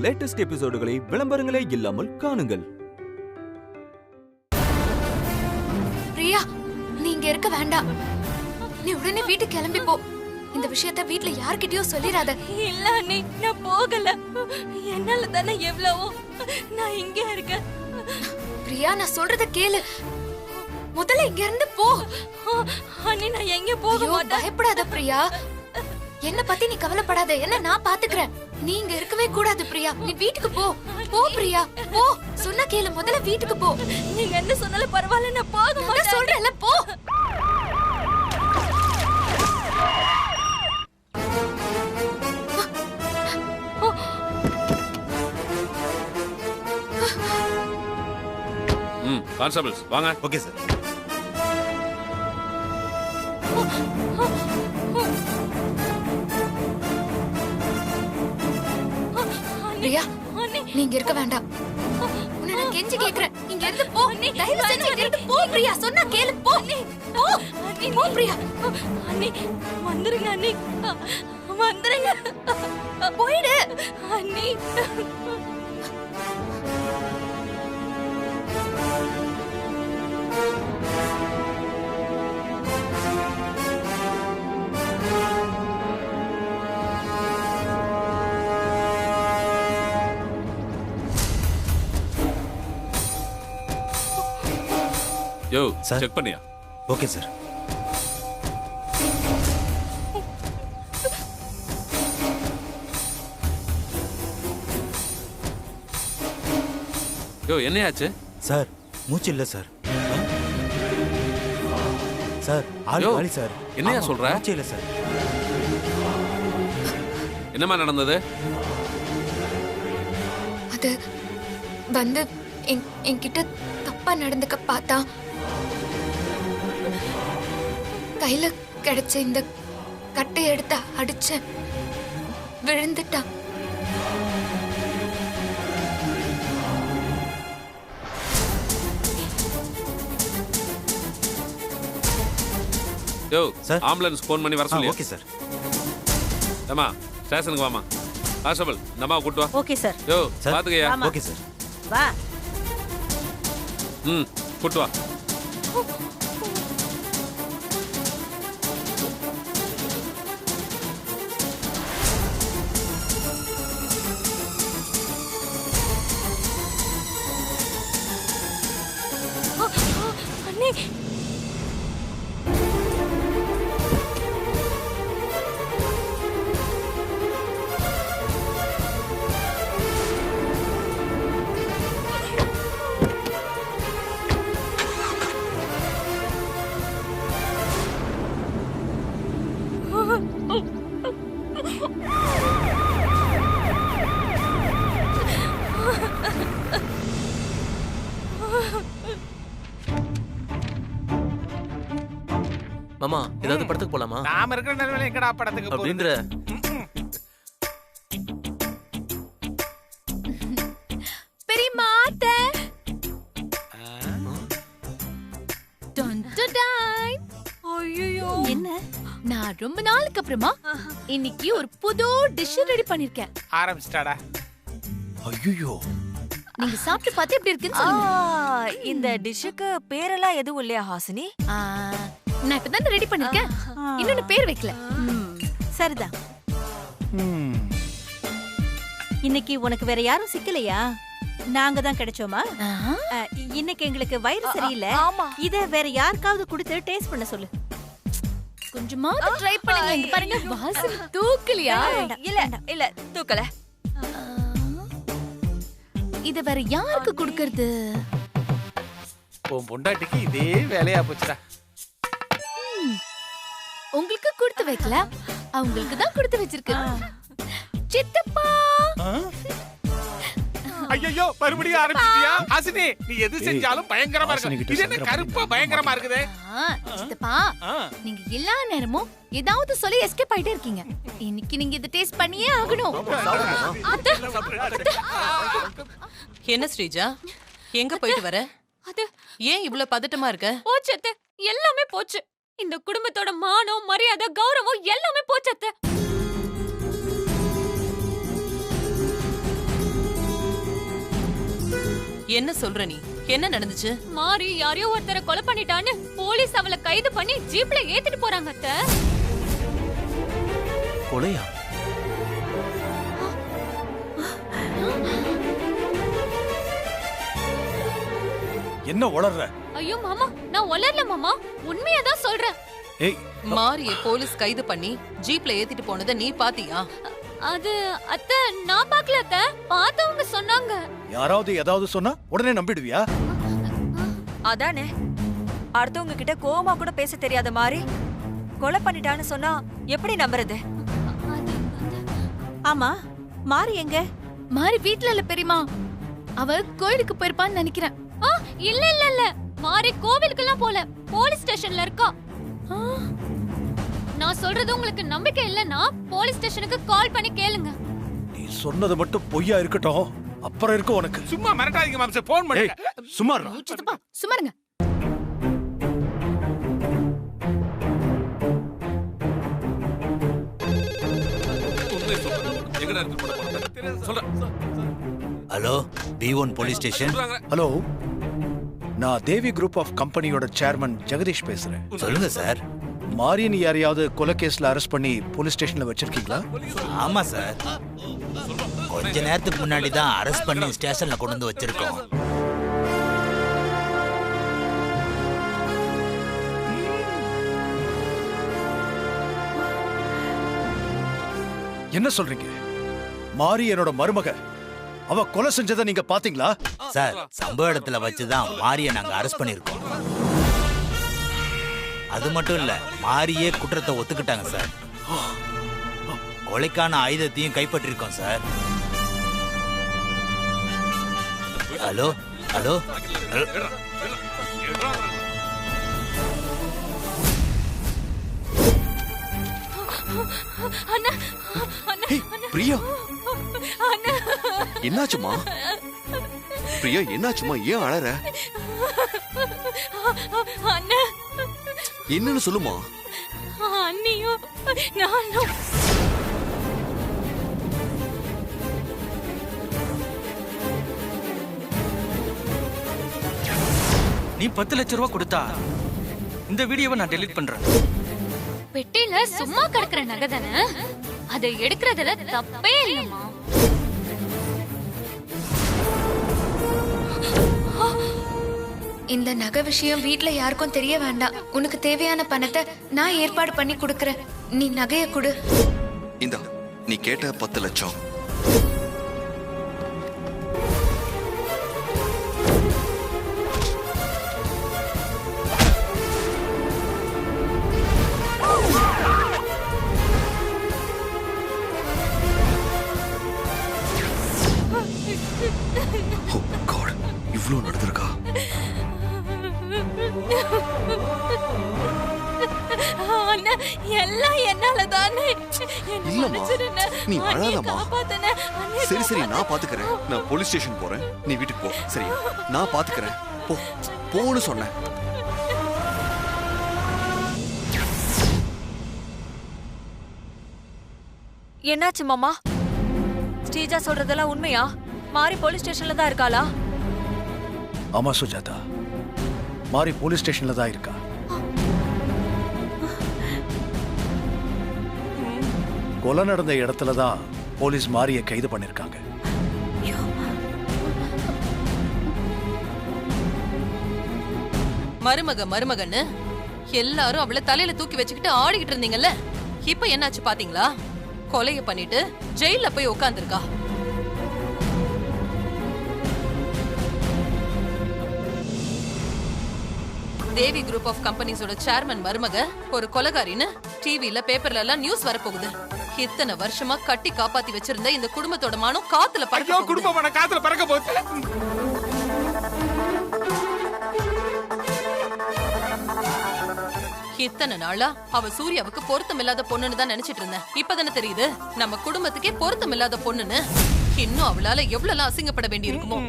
Latest எபிசோடுகளை விளம்பரங்களே இல்லாமல் காணுங்கள். பிரியா, நீ இங்க இருக்க வேண்டாம். நீ உடனே வீட்டுக்கு கிளம்பி போ. இந்த விஷயத்த வீட்ல யார்கிட்டயும் சொல்லிராத. இல்ல அண்ணி, நான் போகல. என்னால தானே எவ்வளவோ. நான் இங்க இருக்கேன். பிரியா, நான் சொல்றத கேளு. முதல்ல இங்க இருந்து போ. அண்ணி, நான் எங்க போக மாட்டேன். பயப்படாத பிரியா. என்ன பத்தி நீ கவலைப்படாத. என்ன நான் பாத்துக்கிறேன். நீ இங்க இருக்கவே கூடாது பிரியா. நீ வீட்டுக்கு போ. போ பிரியா, போ. சொன்னா கேளு. முதல்ல வீட்டுக்கு போ. நீங்க என்ன சொன்னாலும் பரவாயில்ல, நான் போக மாட்டேன். சொல்றேன்ல, போ. கான்ஸ்டபிள்ஸ் வாங்க. Okay sir. பிரியா, நீ இங்க இருக்க வேண்டாம். உன்னை நான் கெஞ்சி கேக்குறேன். இங்க இருந்து போ. தயவு செஞ்சு இங்க இருந்து போ பிரியா. சொன்னா கேளு, போ. போ. போ பிரியா. அண்ணி, வந்துருங்க அண்ணி. வந்துருங்க. போயிடு அண்ணி. யோ, சார். செக் பண்ணியா? Okay sir. யோ, என்னையாச்சு? சார், மூச்சு இல்ல சார். சார், ஆள் யோ, காலி சார். என்னையா ஆமா, சொல்ற? மூச்சு இல்ல சார். என்னமா நடந்தது? அது வந்து என்கிட்ட தப்பா நடந்துக்க பார்த்தா கையில கிடைச்ச இந்த கட்டை எடுத்து அடிச்ச விழுந்துட்டான். யோ, சார். ஆம்புலன்ஸ் ஃபோன் பண்ணி வர சொல்லி. Okay sir. ஏமா, ஸ்டேஷனுக்கு வாமா. கான்ஸ்டபிள், இந்த அம்மாவை கூட்டு வா. Okay sir. யோ, சார். பாத்துக்கயா. Okay sir. வா. கூட்டு வா. அண்ணி. மாமா, ஏதாவது படத்துக்கு போலாமா? நாம இருக்கிற நிலையில எங்கடா படத்துக்கு போறது? அப்படின்ற பெரியம்மா, அத்தை. Done done done. ஐயோ, என்ன? நான் ரொம்ப நாளுக்கு அப்புறமா இன்னைக்கு ஒரு புது டிஷ் ரெடி பண்ணிருக்கேன். ஆரம்பிச்சிட்டாடா. ஐயோ, நீங்க சாப்பிட்டு பார்த்து எப்படி இருக்குன்னு சொல்லுங்க. இந்த டிஷ்ஷுக்கு பேரெல்லாம் எதுவும் இல்லையா ஹாசினி? நான் இப்பதான் ரெடி பண்ணிருக்கேன். இன்னொன்னு பேர் வைக்கல. சரிதான். இன்னைக்கு உனக்கு வேற யாரும் சிக்கலையா? நாங்க தான் கிடைச்சோமா? இன்னைக்கு எங்களுக்கு வயிறு சரியில்லை. இத வேற யாருக்காவது கொடுத்து டேஸ்ட் பண்ண சொல்லு. கொஞ்சமாவது ட்ரை பண்ணுங்க. இங்க பாருங்க, வாசனை தூக்கலையா? இல்ல இல்ல, தூக்கல. இத வேற யாருக்கு கொடுக்கிறது? உன் பொண்டாட்டிக்கு இதே வேலையா போச்சுடா. உங்களுக்கு கொடுத்து வைக்கல, அவங்களுக்கு தான் கொடுத்து வச்சிருக்கு. சித்தப்பா. ஐயோ, மறுபடியும் ஆரம்பிச்சிட்டியா? ஹாசினி, நீ எது செஞ்சாலும் பயங்கரமா இருக்கு. இது என்ன கருப்பா பயங்கரமா இருக்குது? சித்தப்பா, நீங்க எல்லா நேரமும் ஏதாவது சொல்லி எஸ்கேப் ஆயிட்டே இருக்கீங்க. இன்னைக்கு நீங்க இத டேஸ்ட் பண்ணியே ஆகணும். என்ன ஸ்ரீஜா, எங்க போயிட்டு வர? அது ஏன் இவ்ளோ பதட்டமா இருக்க? போச்சு அத்தை, எல்லாமே போச்சு. இந்த குடும்பத்தோட மானம், மரியாதை, கௌரவம் எல்லாமே போச்சு அத்தை. என்ன சொல்ற நீ? என்ன நடந்துச்சு? மாறி யாரையோ ஒருத்தரை கொலை பண்ணிட்டான்னு போலீஸ் அவளை கைது பண்ணி ஜீப்ல ஏத்திட்டு போறாங்க அத்தை. கொலையா? என்ன உளர்ற? ஐயோ மாமா, நான் உளரல மாமா, உண்மையாதான் சொல்றேன். ஏய், மாரியை போலீஸ் கைது பண்ணி ஜீப்ல ஏத்திட்டு போனதை நீ பாத்தியா? அது அத்தை, நான் பார்க்கல அத்தை, பார்த்தவங்க சொன்னாங்க. யாராவது ஏதாவது சொன்னா உடனே நம்பிடுவியா? அதானே, அடுத்தவங்க கிட்ட கோவமா கூட பேச தெரியாத மாதிரி கொலை பண்ணிட்டான்னு சொன்னா எப்படி நம்புறது? ஆமா, மாறி எங்க? மாறி வீட்ல இல்ல பெரியமா, அவ கோயிலுக்கு போயிருப்பான்னு நினைக்கிறேன். இல்ல இல்ல இல்ல, மாறி கோவிலுக்கெல்லாம் போல, போலீஸ் ஸ்டேஷன்ல இருக்கா. நான் சொல்றது உங்களுக்கு நம்பிக்கை இல்லன்னா போலீஸ் ஸ்டேஷனுக்கு கால் பண்ணி கேளுங்க. நீ சொன்னது மட்டும் பொய்யா இருக்கட்டும், அப்புறம் இருக்கு உனக்கு. சும்மா மிரட்டாதீங்க மாம்சே, போன் பண்ணுங்க. சும்மா இருடா. சித்தப்பா சும்மா இருங்க. உண்மையை சொல்லு. எங்கடா இருக்கு போட? சொல்றேன். Hello, B1 police station. சொல்றாங்க. ஹலோ, நான் தேவி குரூப் ஆஃப் கம்பெனியோட சேர்மன் ஜெகதீஷ் பேசுறேன். சொல்லுங்க சார். மாரியன் யாரையாவது கொலை கேஸ்ல அரெஸ்ட் பண்ணி போலீஸ் ஸ்டேஷன்ல வச்சிருக்கீங்களா? ஆமா சார், கொஞ்ச நேரத்துக்கு முன்னாடி தான் அரெஸ்ட் பண்ணி ஸ்டேஷன்ல கொண்டு வந்து வச்சிருக்கோம். என்ன சொல்றீங்க? மாரி என்னோட மருமக, அவ கொலை செஞ்சதை நீங்க பாத்தீங்களா? சார், சம்பவ இடத்துல வச்சுதான் மாரியை நாங்க அரெஸ்ட் பண்ணிருக்கோம். அது மட்டும் இல்ல, மாரியே குற்றத்தை ஒத்துக்கிட்டாங்க சார். கொலைக்கான ஆயுதத்தையும் கைப்பற்றிருக்கோம் சார். ஹலோ ஹலோ, அண்ணா, அண்ணா, பிரியா, என்னாச்சுமா? பிரியா, என்னாச்சுமா? ஏன் அழற? அண்ணா, என்னன்னு சொல்லுமா? அண்ணியும் நானும் நீ 10 லட்சம் ரூபாய் கொடுத்தா இந்த வீடியோவை நான் டெலீட் பண்றேன். பெட்டில சும்மா கிடக்குற நகை தானே, அதை எடுக்கிறதுல தப்பே இல்லம்மா. இந்த நகை விஷயம் வீட்ல யாருக்கும் தெரிய வேண்டாம். உனக்கு தேவையான பணத்தை நான் ஏற்பாடு பண்ணி கொடுக்கறேன். நீ நகைய கொடு. இந்தா, நீ கேட்ட 10 லட்சம். இவ்ளோ நடந்திருக்கா? அண்ணா, எல்லாம் என்னாலதானே. இல்லம்மா, நீ அழாதம்மா. சரி சரி, நான் பாத்துக்கிறேன். நான் போலீஸ் ஸ்டேஷன் போறேன், நீ வீட்டுக்கு போ. சரி, நான் பாத்துக்கிறேன். போ, போன்னு சொன்னேன். என்னாச்சு மாமா? ஸ்ரீஜா சொல்றதெல்லாம் உண்மையா? மாரி போலீஸ் ஸ்டேஷன்ல தான் இருக்காளா? ஆமா சுஜாதா, மாரி போலீஸ் ஸ்டேஷன்ல தான் இருக்கா. கொலை நடந்த இடத்துல தான் போலீஸ் மாரியை கைது பண்ணிருக்காங்க. மருமகன்னு எல்லாரும் அவளை தலையில தூக்கி வச்சுக்கிட்டு ஆடிக்கிட்டு இருந்தீங்கல்ல, இப்ப என்னாச்சு பாத்தீங்களா? கொலைய பண்ணிட்டு ஜெயில போய் உட்கார்ந்திருக்கா. தேவி குரூப் ஆஃப் கம்பெனிஸோட சேர்மன் மருமக ஒரு கொலைகாரின்னு டிவில பேப்பர்ல எல்லாம் நியூஸ் வரப்போகுது. இத்தனை வருஷமா கட்டி காப்பாத்தி வச்சிருந்த இந்த குடும்பத்தோட மானம் காத்துல பறக்க போகுது. குடும்பமான காத்துல பறக்க போகுது. இத்தனை நாளா அவ சூர்யாவுக்கு பொருத்தம் இல்லாத பொண்ணுன்னு தான் நினைச்சிட்டு இருந்தேன். இப்பதானே தெரியுது நம்ம குடும்பத்துக்கே பொருத்தம் இல்லாத பொண்ணுன்னு. இன்னும் அவளால எவ்வளவு அசிங்கப்பட வேண்டி இருக்குமோ.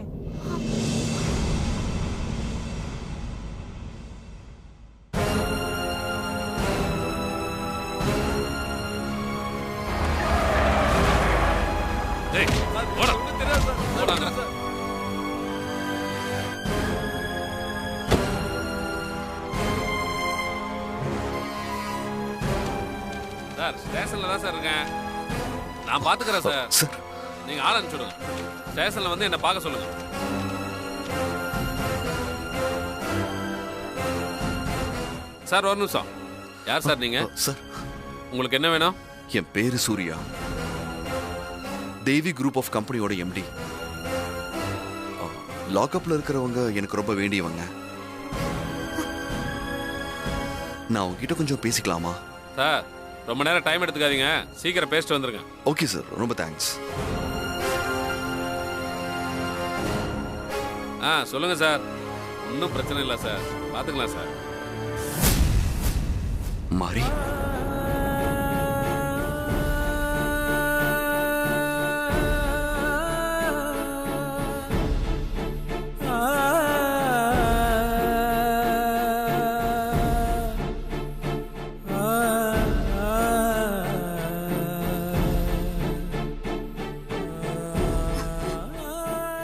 சார் ஸ்டேஷன்ல தான் சார் இருக்கேன். நான் பாத்துக்கிறேன் சார். சார் நீங்க ஆள் அனுப்பிச்சுடுங்க. ஸ்டேஷன்ல வந்து என்ன பார்க்க சொல்லுங்க. சார் ஒரு நிமிஷம். யார் சார் நீங்க? சார் உங்களுக்கு என்ன வேணும்? என் பேரு சூர்யா, தேவி குரூப் ஆஃப் கம்பெனியோட எம்டி. லாக்அப்ல இருக்கிறவங்க எனக்கு ரொம்ப வேண்டியவங்க. நான் உங்ககிட்ட கொஞ்சம் பேசிக்கலாமா? சார் ரொம்ப நேரம் டைம் எடுத்துக்காதீங்க, சீக்கிரம் பேசிட்டு வந்துருங்க. ஓகே சார், ரொம்ப தேங்க்ஸ். சொல்லுங்க சார். ஒன்றும் பிரச்சனை இல்லை சார், பார்த்துக்கலாம் சார். மாறி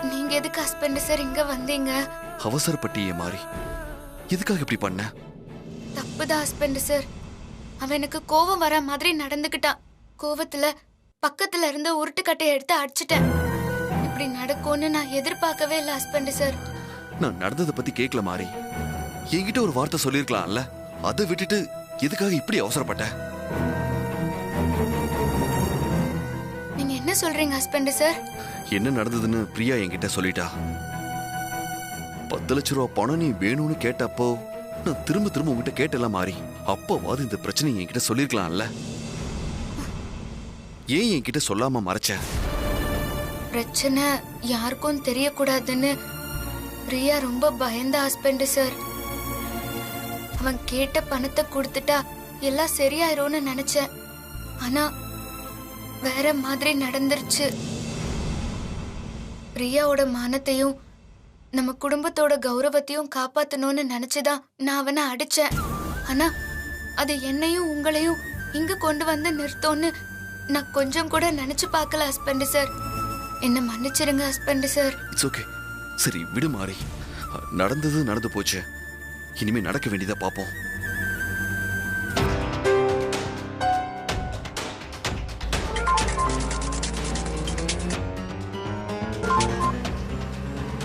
நீங்க எதுக்கு ஹஸ்பண்ட் சார் இங்க வந்தீங்க? அவசரப்பட்டியே மாறி, எதுக்காக இப்படி பண்ண? தப்புதான் ஹஸ்பண்ட் சார். அவன் எனக்கு கோவம் வர மாதிரி நடந்துக்கிட்டான். கோவத்துல பக்கத்துல இருந்த உருட்டுக்கட்டையை எடுத்து அடிச்சிட்டேன். இப்படி நடக்கும்னு நான் எதிர்பார்க்கவே இல்லை ஹஸ்பண்ட் சார். நான் நடந்ததை பத்தி கேட்கல மாறி. என்கிட்ட ஒரு வார்த்தை சொல்லிருக்கலாம்ல. அதை விட்டுட்டு எதுக்காக இப்படி அவசரப்பட்ட? நீங்க என்ன சொல்றீங்க ஹஸ்பண்ட் சார்? என்ன நடந்ததுன்னு பிரியா என்கிட்ட சொல்லிட்டா. 10 லட்ச ரூபா பணம் நீ வேணும்னு கேட்டப்போ நான் திரும்ப திரும்ப உங்ககிட்ட கேட்டல மாறி. அப்பவாது இந்த பிரச்சனை என்கிட்ட சொல்லிருக்கலாம்ல. ஏன் என்கிட்ட சொல்லாம மறைச்ச? பிரச்சனை யாருக்கும் தெரியக்கூடாதுன்னு பிரியா ரொம்ப பயந்த ஹஸ்பண்ட் சார். அவன் கேட்ட பணத்தை கொடுத்துட்டா எல்லாம் சரியாயிரும்னு நினைச்சேன். ஆனா வேற மாதிரி நடந்துருச்சு. பிரியாவோட மானத்தையும் நம்ம குடும்பத்தோட கௌரவத்தையும் காப்பாத்தணும்னு நினைச்சுதான் நான் அவனை அடிச்சேன். ஆனா அது என்னையும் உங்களையும் இங்க கொண்டு வந்து நிறுத்தோன்னு நான் கொஞ்சம் கூட நினைச்சு பார்க்கல ஹஸ்பண்ட் சார். என்ன மன்னிச்சிருங்க ஹஸ்பண்ட் சார். It's okay. சரி விடு மாறி. நடந்தது நடந்து போச்சு. இனிமே நடக்க வேண்டியதை பார்ப்போம்.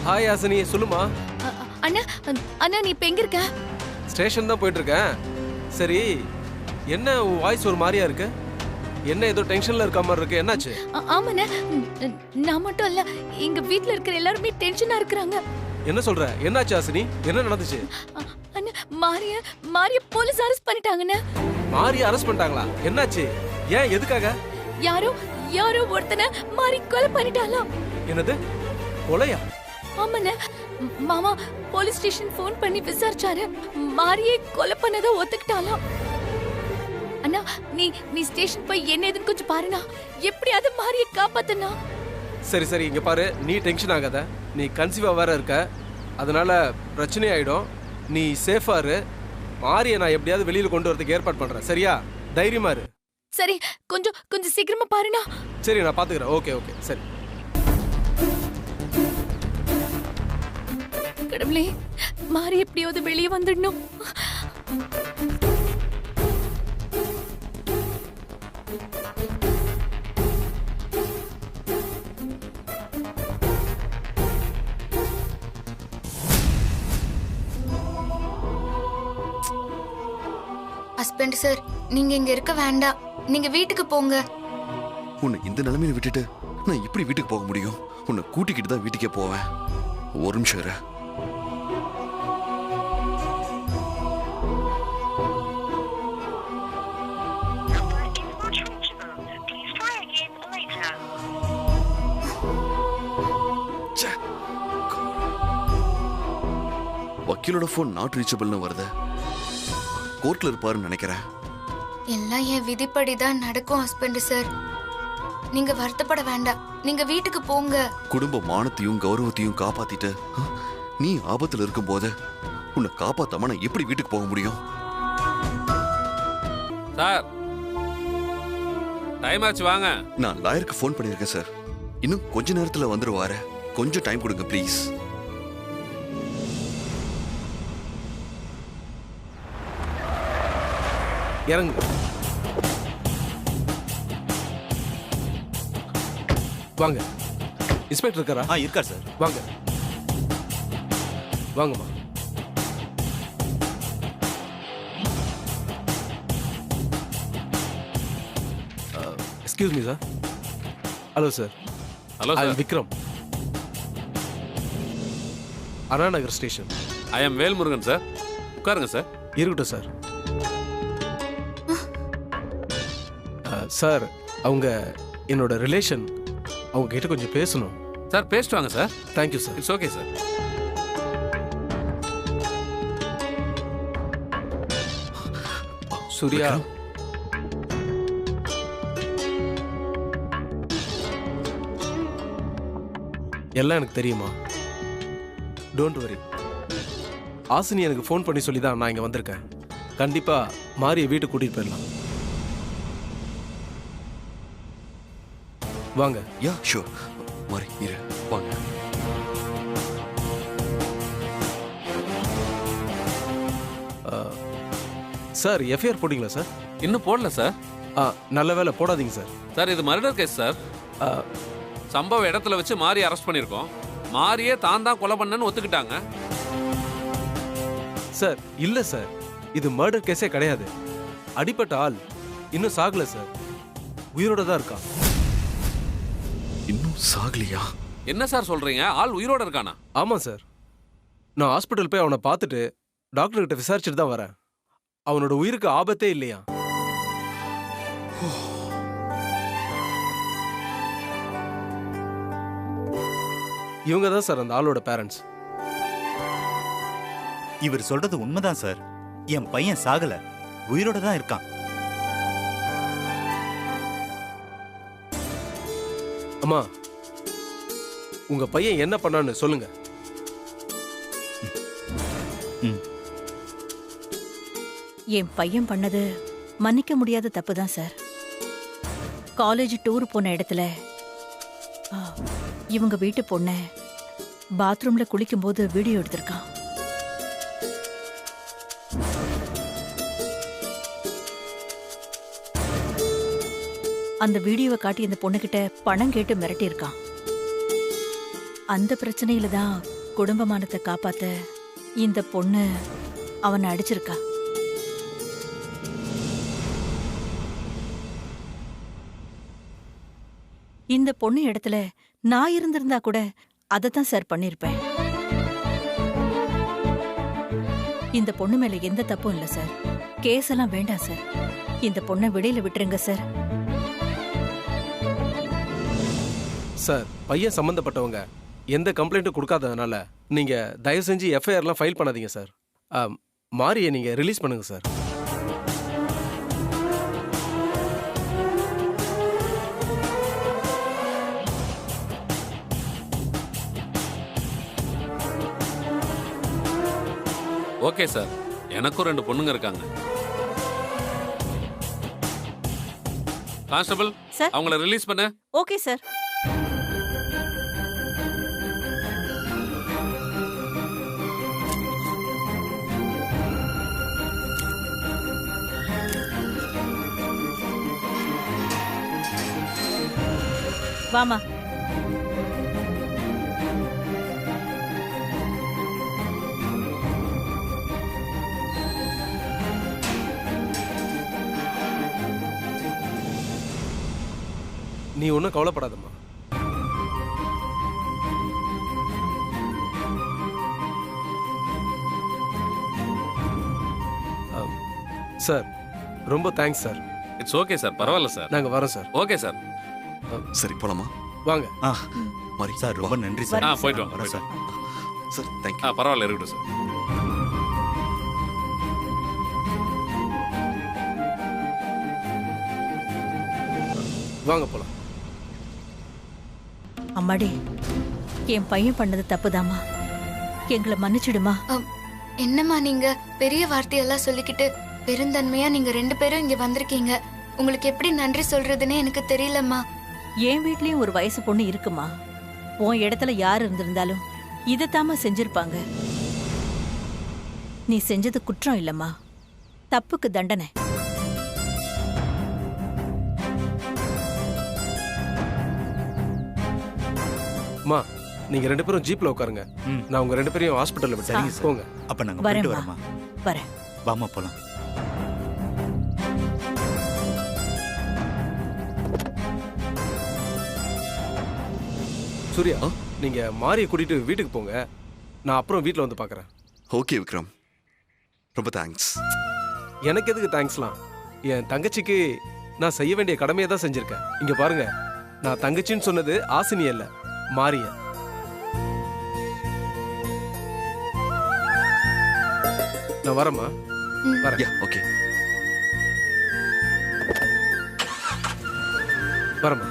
ஹாய் ஹாசினி, சொல்லுமா. அண்ணா அண்ணா நீ இப்ப எங்க இருக்க? ஸ்டேஷன் தான் போயிட்டு இருக்கேன். சரி, என்ன உன் வாய்ஸ் ஒரு மாதிரியா இருக்கு? என்ன ஏதோ டென்ஷன்ல இருக்க மாதிரி இருக்கு, என்னாச்சு? ஆமாண்ணா, நான் மட்டும் இல்ல, எங்க வீட்ல இருக்கிற எல்லாருமே டென்ஷனா இருக்கிறாங்க. என்ன சொல்ற? என்னாச்சு ஹாசினி? என்ன நடந்துச்சு? அண்ணா மாரிய போலீஸ் அரெஸ்ட் பண்ணிட்டாங்கண்ணா. மாரிய அரெஸ்ட் பண்ணிட்டாங்களா? என்னாச்சு? ஏன், எதுக்காக? யாரோ ஒருத்தனை மாரி கொலை பண்ணிட்டாலாம். என்னது, கொலையா? ஆமாண்ணா, மாமா போலீஸ் ஸ்டேஷன் போன் பண்ணி விசாரிச்சாரு. மாரியை கொலை பண்ணதை ஒத்துக்கிட்டாலாம். அண்ணா நீ ஸ்டேஷன் போய் என்ன ஏதுன்னு கொஞ்சம் பாருண்ணா. எப்படியாவது மாரியை காப்பாத்துனா. சரி சரி, இங்க பாரு, நீ டென்ஷன் ஆகாத. நீ கன்சீவா வேற இருக்க, அதனால பிரச்சனை ஆயிடும். நீ சேஃபா இரு. மாரியை நான் எப்படியாவது வெளியில கொண்டு வரதுக்கு ஏற்பாடு பண்றேன், சரியா? தைரியமா இரு. சரி, கொஞ்சம் சீக்கிரமா பாருண்ணா. சரி, நான் பாத்துக்கிறேன். ஓகே ஓகே, சரி. கடவுளே, மாரி எப்படியாவது வெளியே வந்துடணும். ஹஸ்பண்ட் சார், நீங்க இங்க இருக்க வேண்டாம். நீங்க வீட்டுக்கு போங்க. உன்னை இந்த நிலைமையில விட்டுட்டு நான் எப்படி வீட்டுக்கு போக முடியும்? உன்னை கூட்டிக்கிட்டு தான் வீட்டுக்கே போவேன். ஒரு நிமிஷம் இரு. வக்கீலோட போன் நாட் ரீச்சபிள்னு வருது. கோர்ட்ல இருப்பாருன்னு நினைக்கிறேன். எல்லாம் என் விதிப்படிதான் நடக்கும் ஹஸ்பண்ட் சார். நீங்க வருத்தப்பட வேண்டாம். நீங்க வீட்டுக்கு போங்க. குடும்ப மானத்தையும் கௌரவத்தையும் காப்பாத்திட்டு நீ ஆபத்துல இருக்கும் போது உன்னை காப்பாத்தாம நான் எப்படி வீட்டுக்கு போக முடியும்? சார், டைம் ஆச்சு, வாங்க. நான் லாயருக்கு ஃபோன் பண்ணிருக்கேன் சார். இன்னும் கொஞ்ச நேரத்துல வந்துருவாரு. கொஞ்சம் டைம் கொடுங்க ப்ளீஸ். இறங்கு. வாங்க. இன்ஸ்பெக்டர் இருக்காரா? இருக்கார் சார். வாங்க வாங்கம்மா. Excuse me sir. Hello sir. Hello sir. Vikram, Anna Nagar station. I am Velmurugan sir. உட்காருங்க சார். இருக்கட்டும் சார். சார், அவங்க என்னோட ரிலேஷன். அவங்க கிட்ட கொஞ்சம் பேசணும் சார். பேசிட்டு வாங்க sir. Thank you sir. It's okay sir. Surya, எல்லாம் எனக்கு தெரியுமா. Don't worry. ஆசினி எனக்கு ஃபோன் பண்ணி சொல்லி தான் நான் இங்கே வந்திருக்கேன். கண்டிப்பா மாரியை வீட்டுக்கு கூட்டிட்டு போயிடலாம். வாங்க. Yeah sure. மாரி இரு, வாங்க. சார், எஃப்ஐஆர் போட்டீங்களா சார்? இன்னும் போடல சார். நல்ல வேலை, போடாதீங்க சார். சார், இது மர்டர் கேஸ் சார். சம்பவ இடத்துல வச்சு மாரி அரெஸ்ட் பண்ணியிருக்கோம். மாரியே தான் கொலை பண்ணன்னு ஒத்துக்கிட்டாங்க. சார், இல்ல சார், இது மர்டர் கேஸே கிடையாது. அடிப்பட்ட ஆள் இன்னும் சாகல சார். உயிரோட தான் இருக்கான். இன்னும் சாகலையா? என்ன சார் சொல்றீங்க? ஆள் உயிரோட இருக்கானா? ஆமா சார். நான் ஹாஸ்பிட்டல் போய் அவனை பார்த்துட்டு டாக்டர் கிட்ட விசாரிச்சுட்டு தான் வரேன். அவனோட உயிருக்கு ஆபத்தே இல்லையா. இவங்க தான் சார் அந்த ஆளோட பேரண்ட்ஸ். இவர் சொல்றது உண்மைதான் சார். என் பையன் சாகல, உயிரோட தான் இருக்கான். அம்மா, உங்க பையன் என்ன பண்ணான்னு சொல்லுங்க. என் பையன் பண்ணது மன்னிக்க முடியாத தப்பு தான் சார். காலேஜ் டூர் போன இடத்துல இவங்க வீட்டு பொண்ண பாத்ரூம்ல குளிக்கும்போது வீடியோ எடுத்திருக்கான். அந்த வீடியோவை காட்டி இந்த பொண்ணுகிட்ட பணம் கேட்டு மிரட்டி இருக்கான். அந்த பிரச்சனையில தான் குடும்பமானத்தை காப்பாத்த இந்த பொண்ணு அவனை அடிச்சிருக்கா. இந்த பொண்ணு இடத்துல நான் இருந்திருந்தா கூட அதத்தான் சார் பண்ணிருப்பேன். இந்த பொண்ணு மேல எந்த தப்பும் இல்ல சார். கேஸ் எல்லாம் வேண்டாம் சார். இந்த பொண்ணை விடையில விட்டுருங்க சார். சார், பையன் சம்பந்தப்பட்டவங்க எந்த கம்ப்ளைண்ட்டும் கொடுக்காததுனால நீங்க தயவு செஞ்சு எஃப்ஐஆர்லாம் ஃபைல் பண்ணாதீங்க சார். மாரியை நீங்க ரிலீஸ் பண்ணுங்க சார். Okay sir. எனக்கும் 2 பொண்ணுங்க இருக்காங்க. கான்ஸ்டபிள் சார், அவங்கள ரிலீஸ் பண்ண. Okay sir. வாமா. நீ ஒன்றும் கவலைப்படாதம்மா. சார், ரொம்ப thanks sir. It's okay sir. பரவாயில்ல சார். நாங்க வரோம் சார். Okay sir. சரி, போலாமா? வாங்க. மாரி சார், ரொம்ப நன்றி சார். போயிட்டு வாங்க. வரோம் சார். Sir, thank you. பரவாயில்ல, இருக்கட்டும் சார். வாங்க போலாம். அம்மாடி, என் பையன் பண்ணது தப்புதாம்மா. எங்களை மன்னிச்சிடுமா. என்னம்மா நீங்க பெரிய வார்த்தையெல்லாம் சொல்லிக்கிட்டு பெருந்தன்மையா நீங்க 2 பேரும் இங்க வந்திருக்கீங்க. உங்களுக்கு எப்படி நன்றி சொல்றதுன்னே எனக்கு தெரியலம்மா. என் வீட்லயும் ஒரு வயசு பொண்ணு இருக்குமா. உன் இடத்துல யார் இருந்திருந்தாலும் இதத்தாம செஞ்சிருப்பாங்க. நீ செஞ்சது குற்றம் இல்லம்மா, தப்புக்கு தண்டனை. அம்மா நீங்க 2 பேரும் ஜீப்ல உட்காருங்க. நான் உங்க 2 பேரையும் ஹாஸ்பிடல்ல விட்டுறேன். போங்க. அப்ப நாங்க வரேன் போயிட்டு வரோமா? வரேன். வாமா போலாம். சூர்யா நீங்க மாரியை கூட்டிட்டு வீட்டுக்கு போங்க. நான் அப்புறம் வீட்ல வந்து பார்க்கறேன். ஓகே விக்ரம், ரொம்ப தேங்க்ஸ். எனக்கு எதுக்கு தேங்க்ஸ்லாம்? என் தங்கச்சிக்கு நான் செய்ய வேண்டிய கடமையை தான் செஞ்சிருக்கேன். இங்க பாருங்க, நான் தங்கச்சின்னு சொன்னது ஆசினி இல்ல, மாரிய. நான் வரேம்மா. வரேன். ஓகே வரேம்மா.